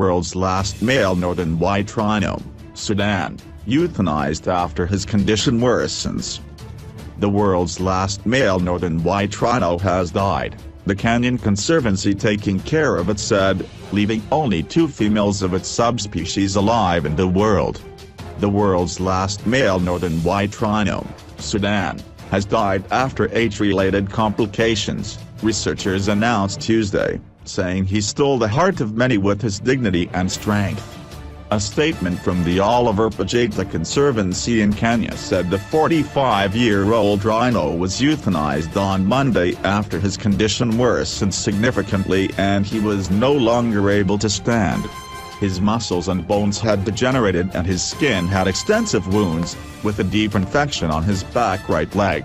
world's last male northern white rhino, Sudan, euthanized after his condition worsens. The world's last male northern white rhino has died, the Kenyan conservancy taking care of it said, leaving only 2 females of its subspecies alive in the world. The world's last male northern white rhino, Sudan, has died after age-related complications, researchers announced Tuesday, saying he stole the heart of many with his dignity and strength. A statement from the Oliver Pajata Conservancy in Kenya said the 45-year-old rhino was euthanized on Monday after his condition worsened significantly and he was no longer able to stand. His muscles and bones had degenerated and his skin had extensive wounds, with a deep infection on his back right leg.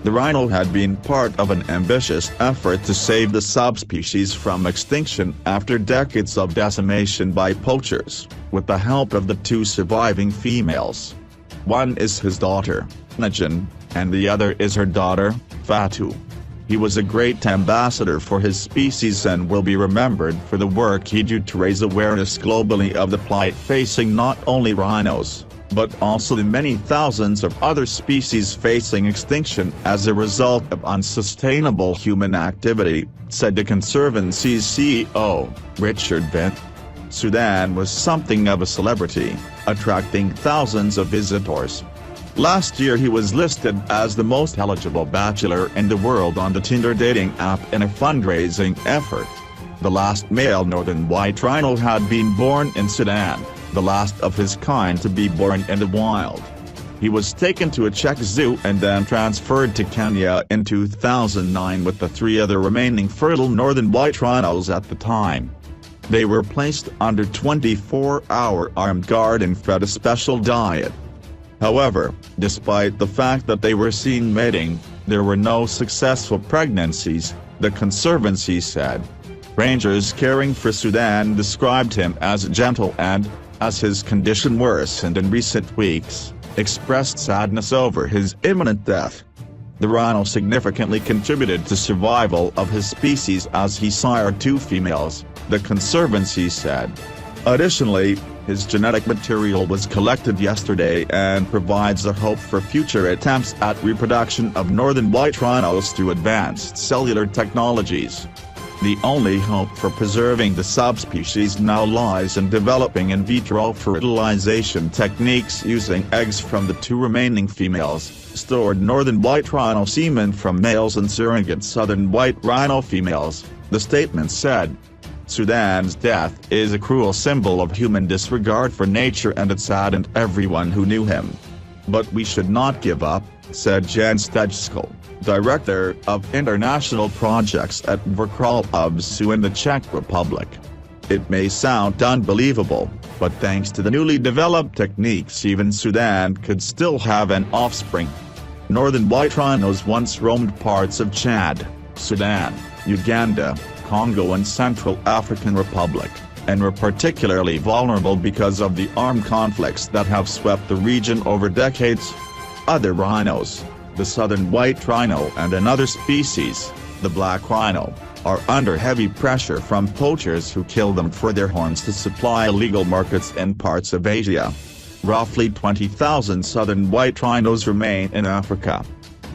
The rhino had been part of an ambitious effort to save the subspecies from extinction after decades of decimation by poachers, with the help of the 2 surviving females. One is his daughter, Najan, and the other is her daughter, Fatu. He was a great ambassador for his species and will be remembered for the work he did to raise awareness globally of the plight facing not only rhinos, but also the many thousands of other species facing extinction as a result of unsustainable human activity, said the Conservancy's CEO, Richard Bent. Sudan was something of a celebrity, attracting thousands of visitors. Last year he was listed as the most eligible bachelor in the world on the Tinder dating app in a fundraising effort. The last male northern white rhino had been born in Sudan, the last of his kind to be born in the wild. He was taken to a Czech zoo and then transferred to Kenya in 2009 with the 3 other remaining fertile northern white rhinos at the time. They were placed under 24-hour armed guard and fed a special diet. However, despite the fact that they were seen mating, there were no successful pregnancies, the Conservancy said. Rangers caring for Sudan described him as gentle and, as his condition worsened in recent weeks, expressed sadness over his imminent death. The rhino significantly contributed to survival of his species as he sired 2 females, the Conservancy said. Additionally, his genetic material was collected yesterday and provides a hope for future attempts at reproduction of northern white rhinos through advanced cellular technologies. The only hope for preserving the subspecies now lies in developing in vitro fertilization techniques using eggs from the 2 remaining females, stored northern white rhino semen from males and surrogate southern white rhino females, the statement said. Sudan's death is a cruel symbol of human disregard for nature and it saddened everyone who knew him. But we should not give up, said Jan Stejsko, director of international projects at Zoo in the Czech Republic. It may sound unbelievable, but thanks to the newly developed techniques even Sudan could still have an offspring. Northern white rhinos once roamed parts of Chad, Sudan, Uganda, Congo and Central African Republic, and were particularly vulnerable because of the armed conflicts that have swept the region over decades. Other rhinos, the southern white rhino and another species, the black rhino, are under heavy pressure from poachers who kill them for their horns to supply illegal markets in parts of Asia. Roughly 20,000 southern white rhinos remain in Africa.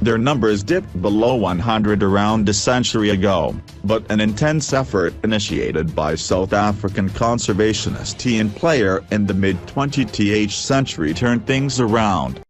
Their numbers dipped below 100 around a century ago, but an intense effort initiated by South African conservationist and player in the mid-20th century turned things around.